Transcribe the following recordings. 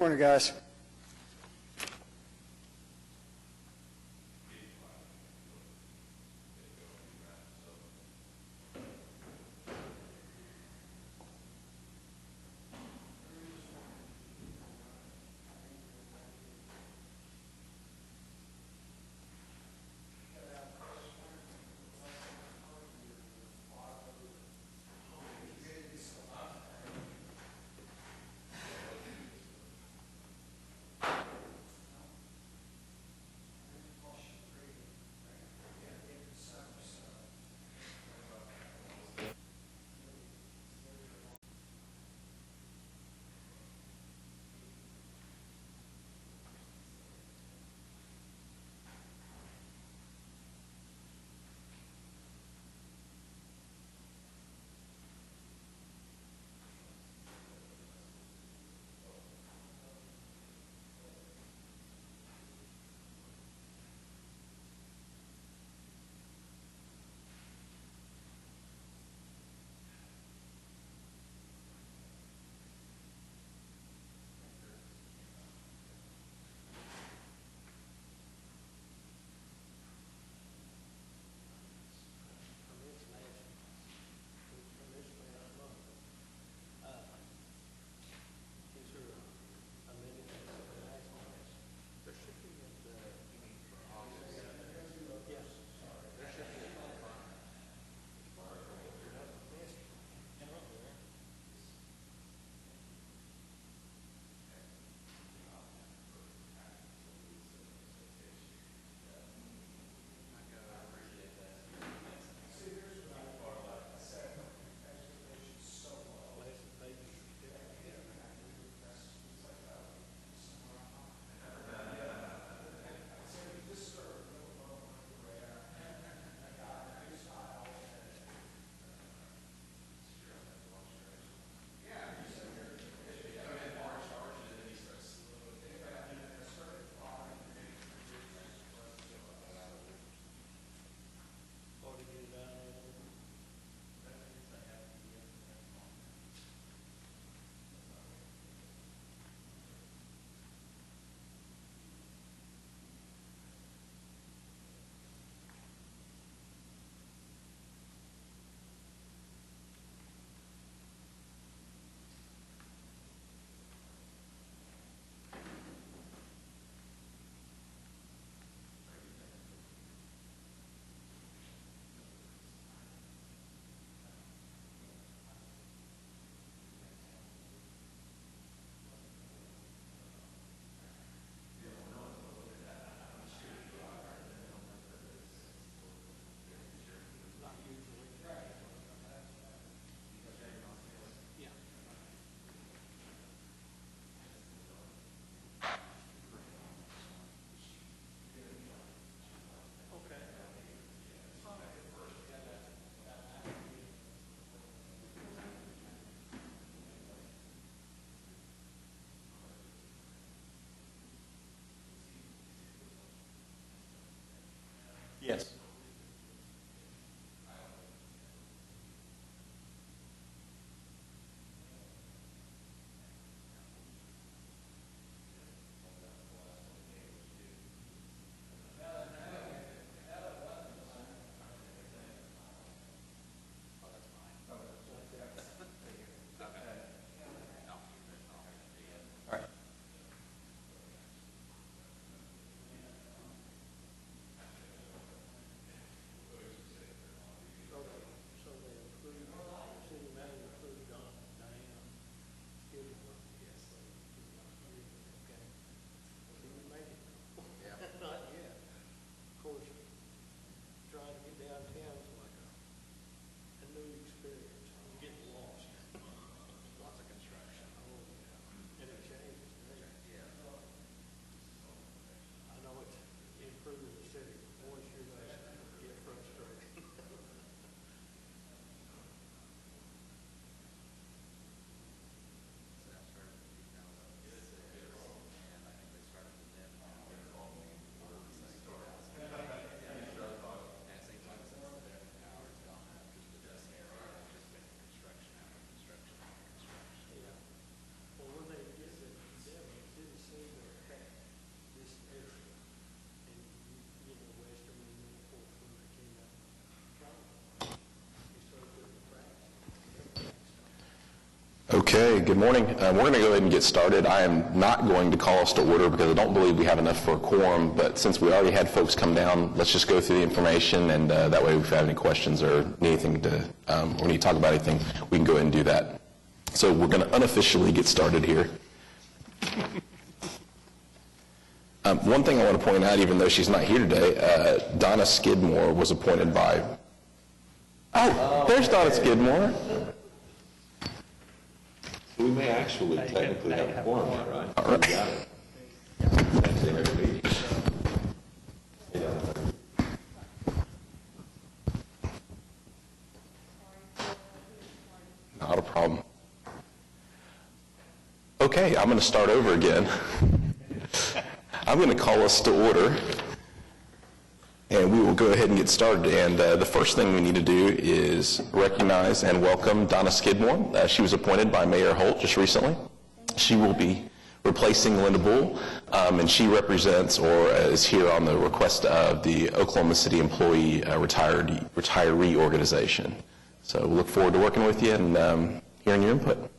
Morning, guys. Okay, good morning. We're going to go ahead and get started. I am not going to call us to order because I don't believe we have enough for a quorum, but since we already had folks come down, let's just go through the information, and that way if we have any questions or anything to, or need to talk about anything, we can go ahead and do that. So we're going to unofficially get started here. One thing I want to point out, even though she's not here today, Donna Skidmore was appointed by... Oh, there's Donna Skidmore. We may actually technically have a quorum, right? All right. Got it. That's in every meeting. Not a problem. Okay, I'm going to start over again. I'm going to call us to order, and we will go ahead and get started. And the first thing we need to do is recognize and welcome Donna Skidmore. She was appointed by Mayor Holt just recently. She will be replacing Linda Bull, and she represents or is here on the request of the Oklahoma City Employee Retiree Organization. So we look forward to working with you and hearing your input.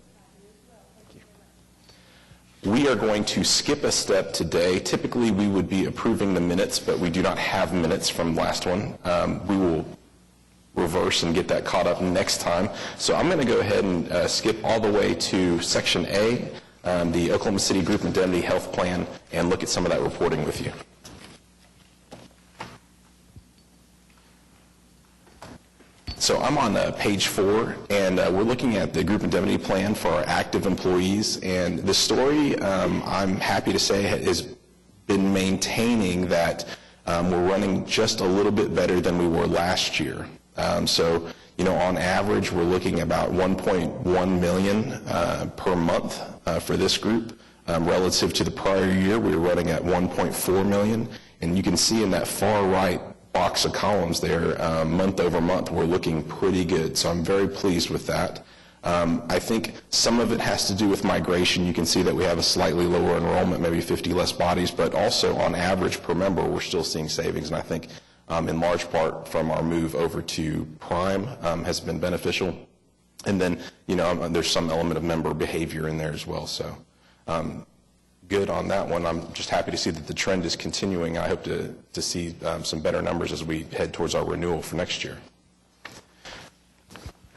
We are going to skip a step today. Typically, we would be approving the minutes, but we do not have minutes from last one. We will reverse and get that caught up next time. So I'm going to go ahead and skip all the way to Section A, the Oklahoma City Group Indemnity Health Plan, and look at some of that reporting with you. So I'm on page 4, and we're looking at the group indemnity plan for our active employees. And the story, I'm happy to say, has been maintaining that we're running just a little bit better than we were last year. So, on average, we're looking about $1.1 million per month for this group. Relative to the prior year, we were running at $1.4 million. And you can see in that far right box of columns there, month over month, we're looking pretty good. So I'm very pleased with that. I think some of it has to do with migration. You can see that we have a slightly lower enrollment, maybe 50 less bodies, but also on average per member, we're still seeing savings. And I think in large part from our move over to Prime has been beneficial. And then, there's some element of member behavior in there as well. So good on that one. I'm just happy to see that the trend is continuing. I hope to see some better numbers as we head towards our renewal for next year.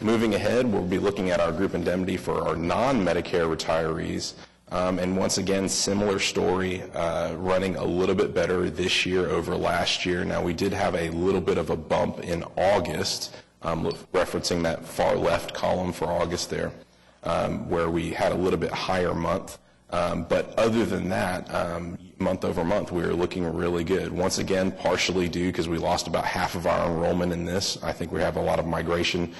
Moving ahead, we'll be looking at our group indemnity for our non-Medicare retirees. And once again, similar story, running a little bit better this year over last year. Now, we did have a little bit of a bump in August, referencing that far left column for August there, where we had a little bit higher month. But other than that, month over month, we are looking really good. Once again, partially due because we lost about half of our enrollment in this. I think we have a lot of migration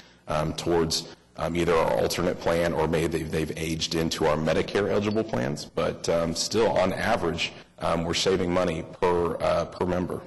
towards either our alternate plan or maybe they've aged into our Medicare eligible plans. But still, on average, we're saving money per member.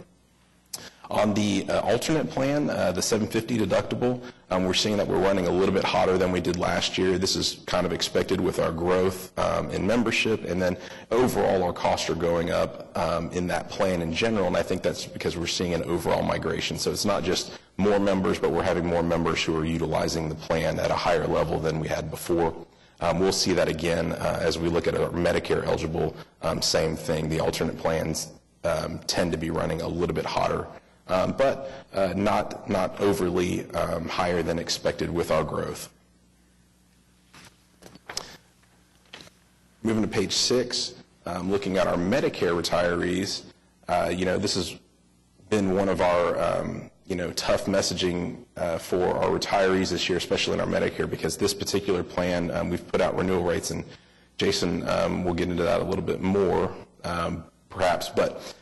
On the alternate plan, the $750 deductible, we're seeing that we're running a little bit hotter than we did last year. This is kind of expected with our growth in membership, and then overall our costs are going up in that plan in general, and I think that's because we're seeing an overall migration. So it's not just more members, but we're having more members who are utilizing the plan at a higher level than we had before. We'll see that again as we look at our Medicare eligible, same thing. The alternate plans tend to be running a little bit hotter. But not overly higher than expected with our growth. Moving to page 6, looking at our Medicare retirees, this has been one of our, tough messaging for our retirees this year, especially in our Medicare, because this particular plan, we've put out renewal rates, and Jason will get into that a little bit more, perhaps, but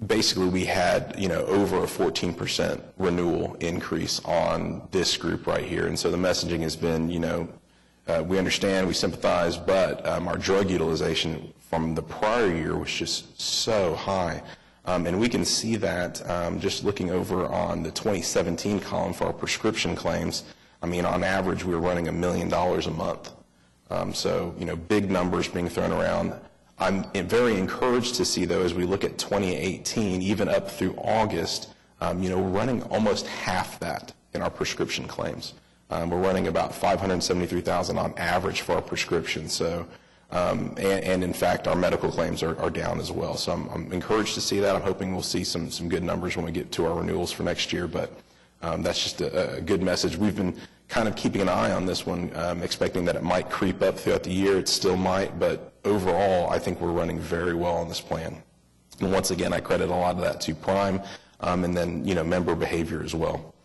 basically we had, over a 14% renewal increase on this group right here. And so the messaging has been, we understand, we sympathize, but our drug utilization from the prior year was just so high. And we can see that just looking over on the 2017 column for our prescription claims. On average, we were running $1 million a month. So, big numbers being thrown around. I'm very encouraged to see, though, as we look at 2018, even up through August, we're running almost half that in our prescription claims. We're running about $573,000 on average for our prescriptions. So, and in fact, our medical claims are down as well. So I'm encouraged to see that. I'm hoping we'll see some good numbers when we get to our renewals for next year. But that's just a good message. We've been kind of keeping an eye on this one, expecting that it might creep up throughout the year. It still might, but overall, I think we're running very well on this plan. And once again, I credit a lot of that to Prime, and then, member behavior as well.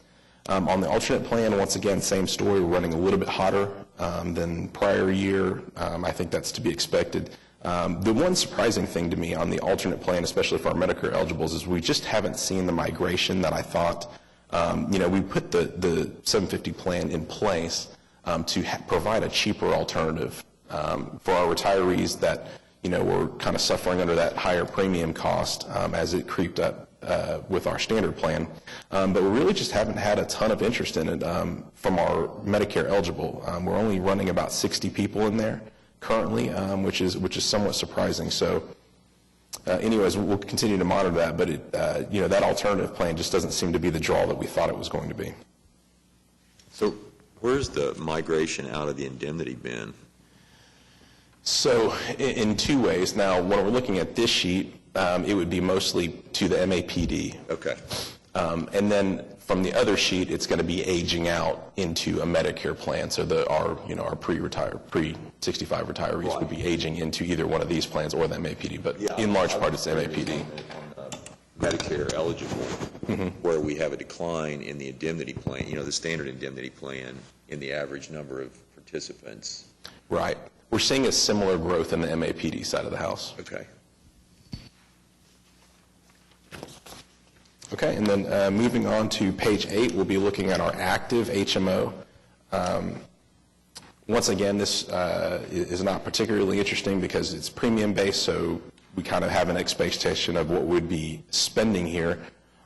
On the alternate plan, once again, same story. We're running a little bit hotter than prior year. I think that's to be expected. The one surprising thing to me on the alternate plan, especially for our Medicare eligibles, is we just haven't seen the migration that I thought. We put the 750 plan in place to provide a cheaper alternative for our retirees that, were kind of suffering under that higher premium cost as it creeped up with our standard plan. But we really just haven't had a ton of interest in it from our Medicare eligible. We're only running about 60 people in there currently, which is somewhat surprising. So anyways, we'll continue to monitor that, but that alternative plan just doesn't seem to be the draw that we thought it was going to be. So where's the migration out of the indemnity bin? So in two ways. Now, when we're looking at this sheet, it would be mostly to the MAPD. Okay. And then from the other sheet, it's going to be aging out into a Medicare plan. So our pre-65 retirees would be aging into either one of these plans or the MAPD. But in large part, it's MAPD. Medicare eligible, where we have a decline in the indemnity plan, the standard indemnity plan in the average number of participants. Right. We're seeing a similar growth in the MAPD side of the house. Okay. Okay, and then moving on to page 8, we'll be looking at our active HMO. Once again, this is not particularly interesting because it's premium-based, so we kind of have an expectation of what we'd be spending here.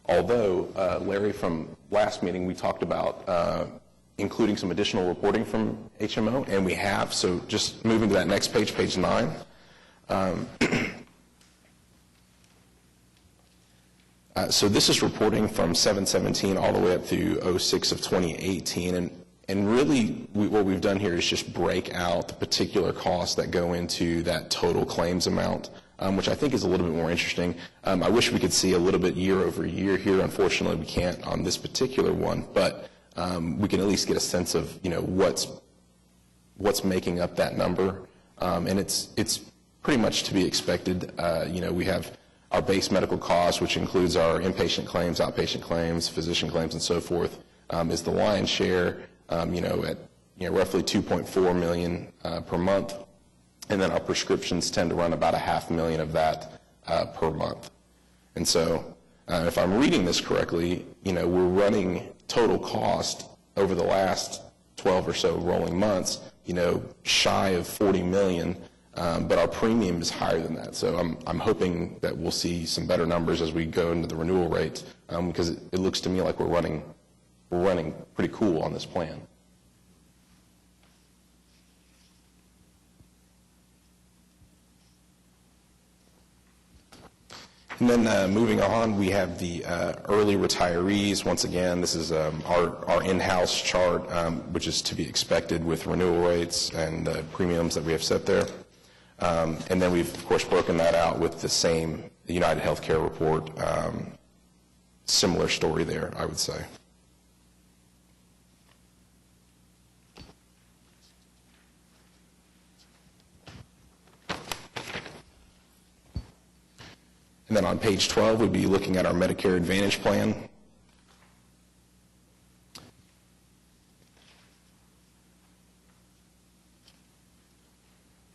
Although, Larry, from last meeting, we talked about including some additional reporting from HMO, and we have. So just moving to that next page, page 9. So this is reporting from 7/17 all the way up through 06 of 2018, and really what we've done here is just break out the particular costs that go into that total claims amount, which I think is a little bit more interesting. I wish we could see a little bit year over year here. Unfortunately, we can't on this particular one, but we can at least get a sense of what's making up that number, and it's pretty much to be expected. We have our base medical costs, which includes our inpatient claims, outpatient claims, physician claims, and so forth, is the lion's share, at roughly $2.4 million per month, and then our prescriptions tend to run about $500,000 of that per month. And so, if I'm reading this correctly, we're running total cost over the last 12 or so rolling months, shy of $40 million. But our premium is higher than that. So I'm hoping that we'll see some better numbers as we go into the renewal rates, because it looks to me like we're running pretty cool on this plan. And then moving on, we have the early retirees. Once again, this is our in-house chart, which is to be expected with renewal rates and premiums that we have set there. And then we've, of course, broken that out with the same United Healthcare report. Similar story there, I would say. And then on page 12, we'd be looking at our Medicare Advantage plan.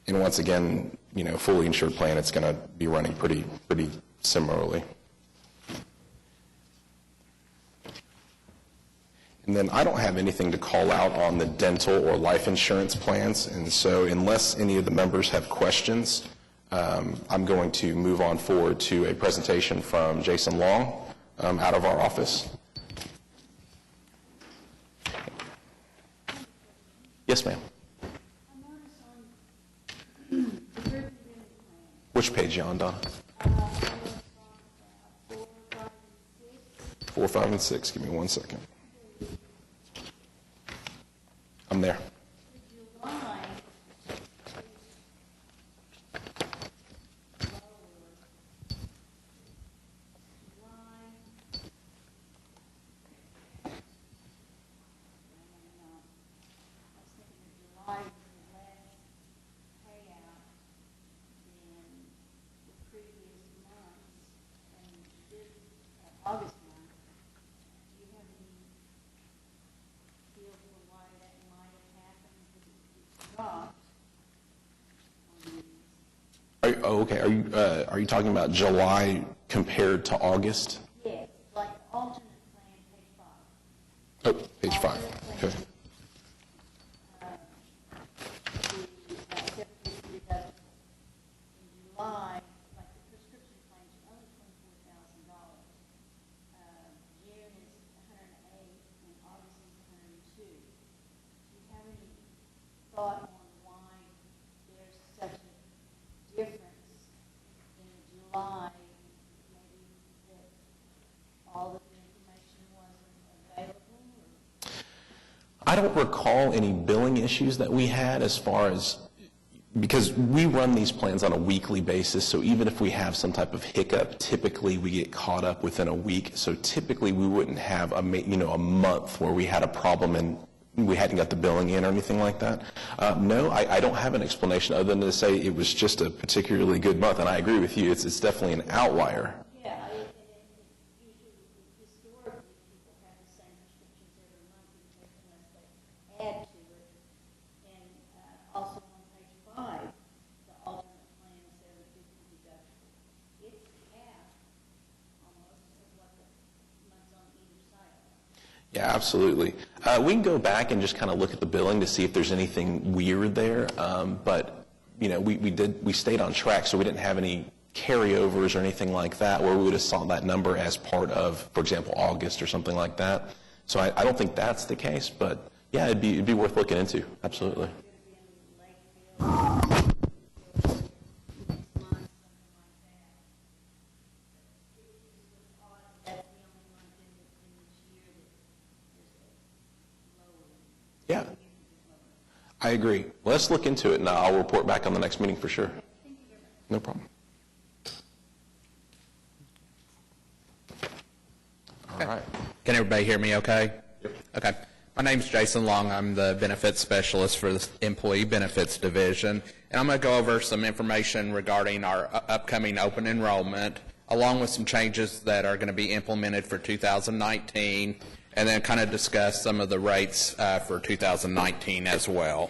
And once again, fully insured plan, it's going to be running pretty similarly. And then I don't have anything to call out on the dental or life insurance plans, and so unless any of the members have questions, I'm going to move on forward to a presentation from Jason Long out of our office. Yes, ma'am. Which page you on, Donna? 4, 5, and 6. Give me 1 second. Okay. Are you talking about July compared to August? Yes, like alternate plan, page 5. Oh, page 5. Okay. In July, like the prescription claims are only $24,000. June is 108, and August is 102. Do you have any thought on why there's such a difference in July? Maybe that all of the information wasn't available, or? I don't recall any billing issues that we had as far as, because we run these plans on a weekly basis, so even if we have some type of hiccup, typically we get caught up within a week. So typically we wouldn't have a month where we had a problem and we hadn't got the billing in or anything like that. No, I don't have an explanation other than to say it was just a particularly good month, and I agree with you. It's definitely an outlier. Yeah, and usually, historically, people have the same prescriptions every month unless they add to it. And also on page 5, the alternate plan is there with 50 deductible. It's half almost of what the months on either side are. Yeah, absolutely. We can go back and just kind of look at the billing to see if there's anything weird there. But we stayed on track, so we didn't have any carryovers or anything like that where we would have saw that number as part of, for example, August or something like that. So I don't think that's the case, but yeah, it'd be worth looking into. Absolutely. Yeah, I agree. Let's look into it, and I'll report back on the next meeting for sure. No problem. All right. Can everybody hear me okay? Yep. Okay. My name's Jason Long. I'm the benefits specialist for the Employee Benefits Division, and I'm going to go over some information regarding our upcoming open enrollment, along with some changes that are going to be implemented for 2019, and then kind of discuss some of the rates for 2019 as well.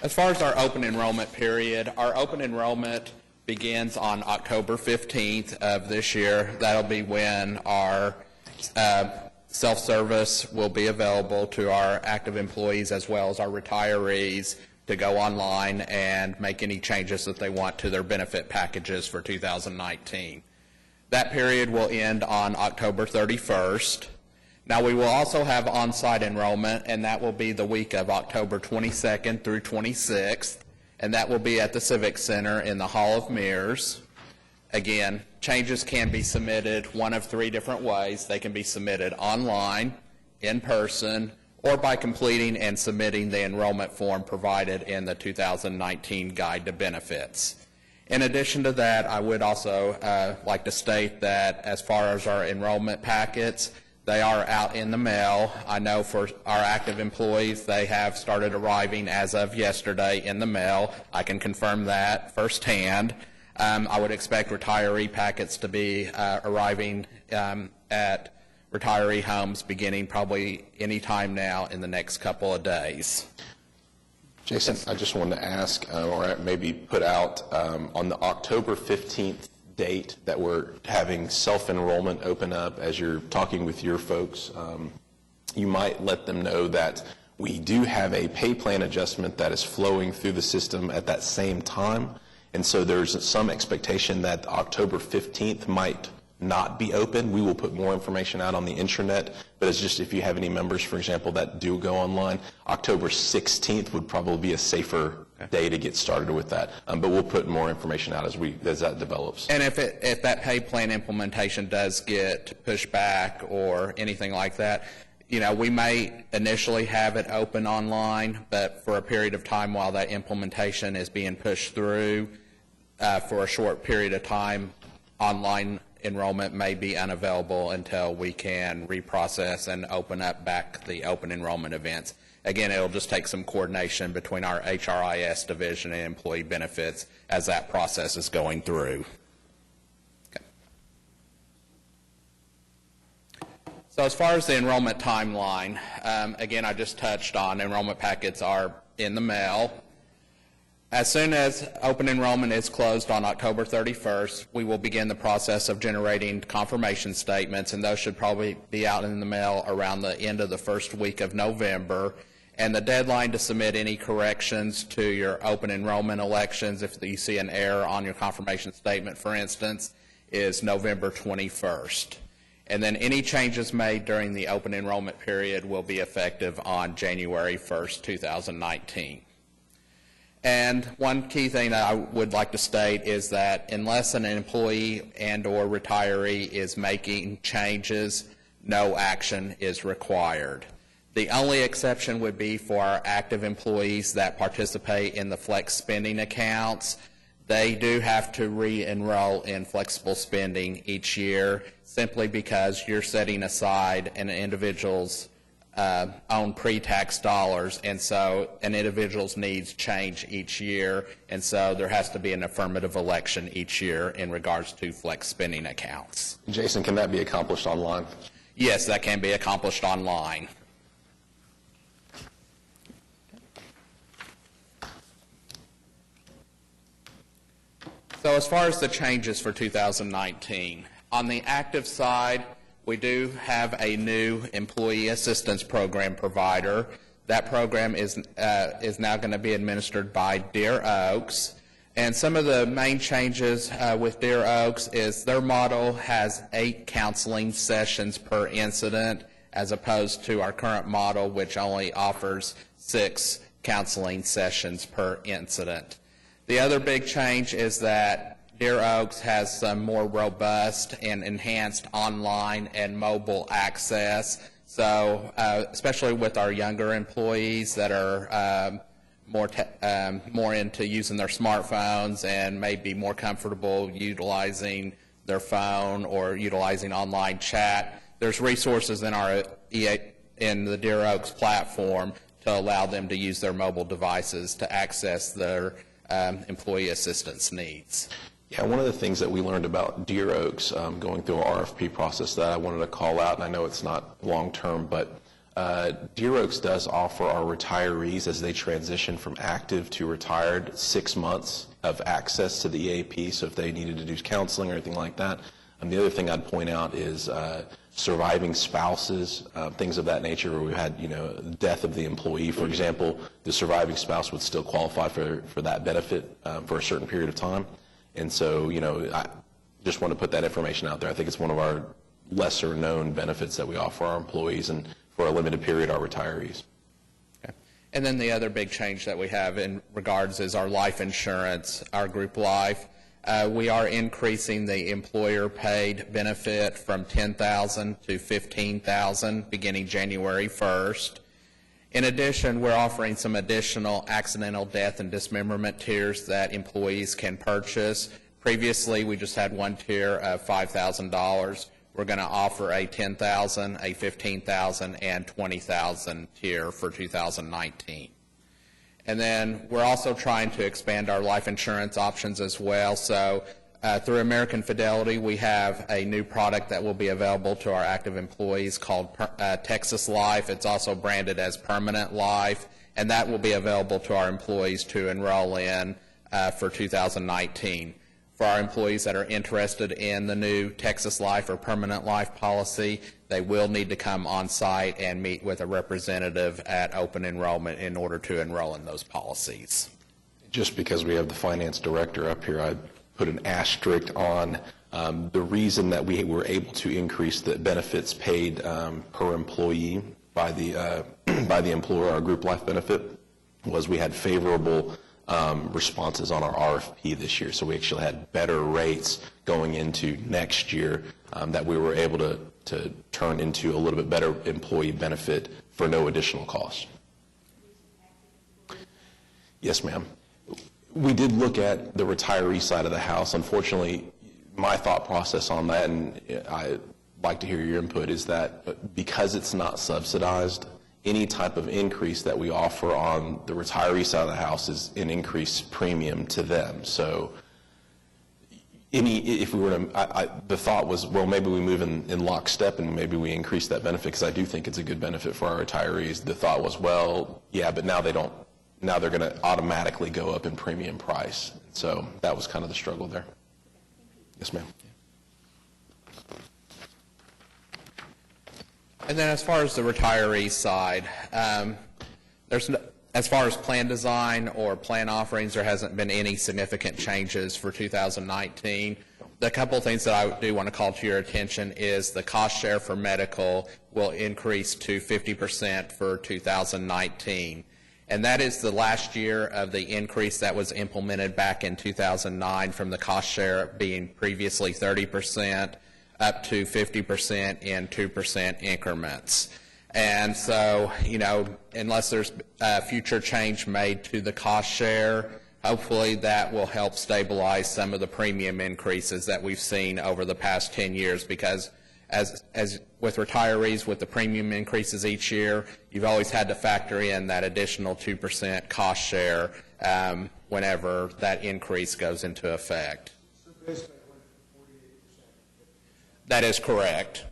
As far as our open enrollment period, our open enrollment begins on October 15th of this year. That'll be when our self-service will be available to our active employees as well as our retirees to go online and make any changes that they want to their benefit packages for 2019. That period will end on October 31st. Now, we will also have on-site enrollment, and that will be the week of October 22nd through 26th, and that will be at the Civic Center in the Hall of Mirrors. Again, changes can be submitted one of 3 different ways. They can be submitted online, in person, or by completing and submitting the enrollment form provided in the 2019 Guide to Benefits. In addition to that, I would also like to state that as far as our enrollment packets, they are out in the mail. I know for our active employees, they have started arriving as of yesterday in the mail. I can confirm that firsthand. I would expect retiree packets to be arriving at retiree homes beginning probably any time now in the next couple of days. Jason, I just wanted to ask, or maybe put out, on the October 15th date that we're having self-enrollment open up, as you're talking with your folks, you might let them know that we do have a pay plan adjustment that is flowing through the system at that same time. And so there's some expectation that October 15th might not be open. We will put more information out on the intranet, but it's just if you have any members, for example, that do go online, October 16th would probably be a safer day to get started with that. But we'll put more information out as that develops. And if that pay plan implementation does get pushed back or anything like that, we may initially have it open online, but for a period of time while that implementation is being pushed through, for a short period of time, online enrollment may be unavailable until we can reprocess and open up back the open enrollment events. Again, it'll just take some coordination between our HRIS division and employee benefits as that process is going through. Okay. So as far as the enrollment timeline, again, I just touched on enrollment packets are in the mail. As soon as open enrollment is closed on October 31st, we will begin the process of generating confirmation statements, and those should probably be out in the mail around the end of the first week of November. And the deadline to submit any corrections to your open enrollment elections, if you see an error on your confirmation statement, for instance, is November 21st. And then any changes made during the open enrollment period will be effective on January 1st, 2019. And one key thing that I would like to state is that unless an employee and or retiree is making changes, no action is required. The only exception would be for our active employees that participate in the flex spending accounts. They do have to re-enroll in flexible spending each year simply because you're setting aside an individual's own pre-tax dollars, and so an individual's needs change each year, and so there has to be an affirmative election each year in regards to flex spending accounts. Jason, can that be accomplished online? Yes, that can be accomplished online. So as far as the changes for 2019, on the active side, we do have a new employee assistance program provider. That program is now going to be administered by Deer Oaks. And some of the main changes with Deer Oaks is their model has 8 counseling sessions per incident, as opposed to our current model, which only offers 6 counseling sessions per incident. The other big change is that Deer Oaks has some more robust and enhanced online and mobile access. So especially with our younger employees that are more into using their smartphones and may be more comfortable utilizing their phone or utilizing online chat, there's resources in the Deer Oaks platform to allow them to use their mobile devices to access their employee assistance needs. Yeah, one of the things that we learned about Deer Oaks going through our RFP process that I wanted to call out, and I know it's not long-term, but Deer Oaks does offer our retirees, as they transition from active to retired, 6 months of access to the EAP, so if they needed to do counseling or anything like that. And the other thing I'd point out is surviving spouses, things of that nature, where we had, death of the employee, for example, the surviving spouse would still qualify for that benefit for a certain period of time. And so, I just want to put that information out there. I think it's one of our lesser known benefits that we offer our employees and for a limited period our retirees. Okay. And then the other big change that we have in regards is our life insurance, our group life. We are increasing the employer paid benefit from $10,000 to $15,000 beginning January 1st. In addition, we're offering some additional accidental death and dismemberment tiers that employees can purchase. Previously, we just had one tier of $5,000. We're going to offer a $10,000, a $15,000, and $20,000 tier for 2019. And then we're also trying to expand our life insurance options as well. So through American Fidelity, we have a new product that will be available to our active employees called Texas Life. It's also branded as Permanent Life, and that will be available to our employees to enroll in for 2019. For our employees that are interested in the new Texas Life or Permanent Life policy, they will need to come on site and meet with a representative at open enrollment in order to enroll in those policies. Just because we have the finance director up here, I put an asterisk on the reason that we were able to increase the benefits paid per employee by the employer, our group life benefit, was we had favorable responses on our RFP this year. So we actually had better rates going into next year that we were able to turn into a little bit better employee benefit for no additional cost. Yes, ma'am. We did look at the retiree side of the house. Unfortunately, my thought process on that, and I'd like to hear your input, is that because it's not subsidized, any type of increase that we offer on the retiree side of the house is an increased premium to them. So If we were to, the thought was, well, maybe we move in lockstep and maybe we increase that benefit, because I do think it's a good benefit for our retirees. The thought was, well, yeah, but now they're going to automatically go up in premium price. So that was kind of the struggle there. Yes, ma'am. And then as far as the retiree side, as far as plan design or plan offerings, there hasn't been any significant changes for 2019. The couple of things that I do want to call to your attention is the cost share for medical will increase to 50% for 2019. And that is the last year of the increase that was implemented back in 2009 from the cost share being previously 30% up to 50% in 2% increments. And so, unless there's future change made to the cost share, hopefully that will help stabilize some of the premium increases that we've seen over the past 10 years, because as with retirees, with the premium increases each year, you've always had to factor in that additional 2% cost share whenever that increase goes into effect. So basically, it went from 48% to 50%. That is correct.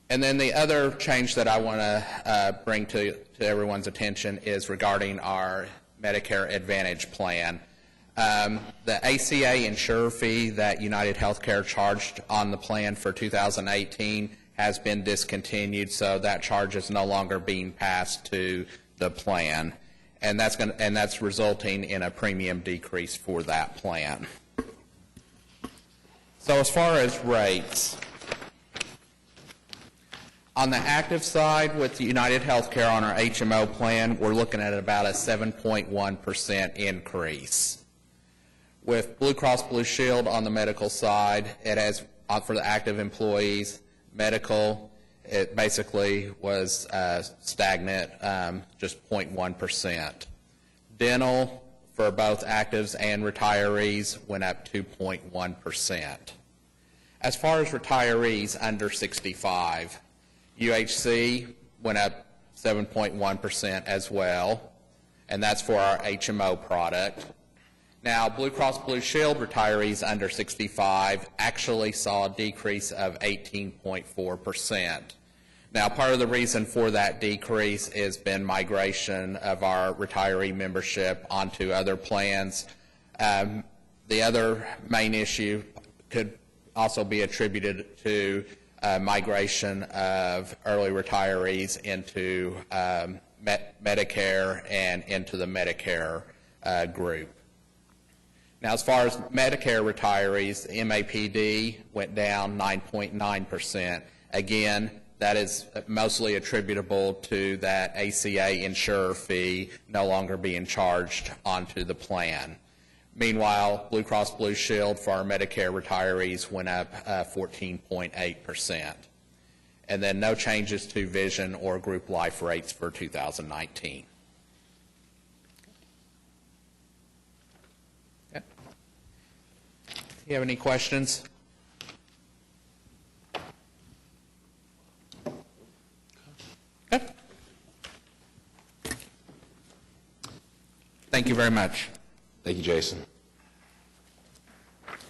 And then the other change that I want to bring to everyone's attention is regarding our Medicare Advantage plan. The ACA insurer fee that United Healthcare charged on the plan for 2018 has been discontinued, so that charge is no longer being passed to the plan, and that's resulting in a premium decrease for that plan. So as far as rates, on the active side with United Healthcare on our HMO plan, we're looking at about a 7.1% increase. With Blue Cross Blue Shield on the medical side, it has, for the active employees, medical, it basically was stagnant, just 0.1%. Dental, for both actives and retirees, went up 2.1%. As far as retirees under 65, UHC went up 7.1% as well, and that's for our HMO product. Now, Blue Cross Blue Shield retirees under 65 actually saw a decrease of 18.4%. Now, part of the reason for that decrease has been migration of our retiree membership onto other plans. The other main issue could also be attributed to migration of early retirees into Medicare and into the Medicare group. Now, as far as Medicare retirees, the MAPD went down 9.9%. Again, that is mostly attributable to that ACA insurer fee no longer being charged onto the plan. Meanwhile, Blue Cross Blue Shield for our Medicare retirees went up 14.8%. And then no changes to vision or group life rates for 2019. Okay. Do you have any questions? Okay. Thank you very much. Thank you, Jason.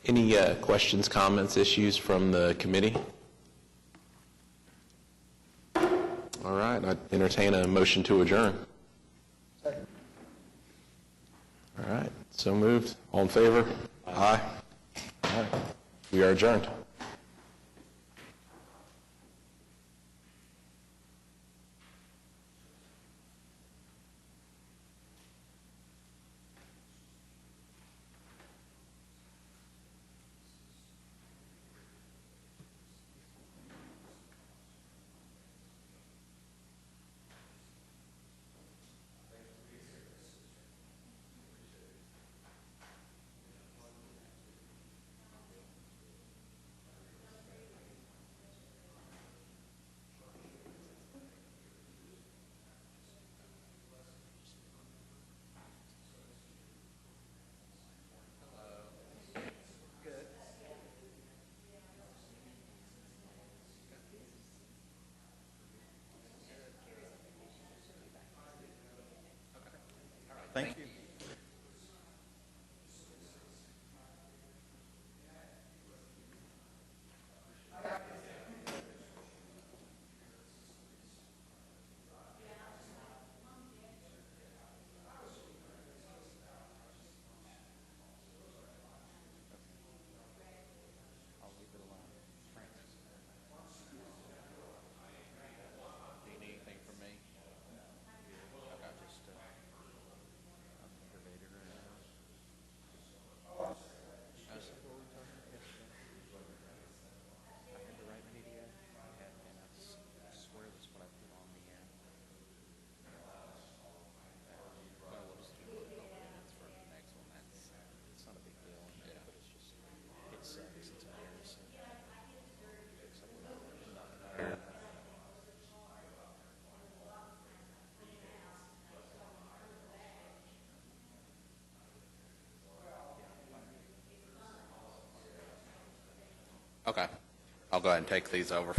Any questions, comments, issues from the committee? All right, I entertain a motion to adjourn. Second. All right, so moved. All in favor? Aye. All right, we are adjourned. Thank you. Okay. I'll go ahead and take these over.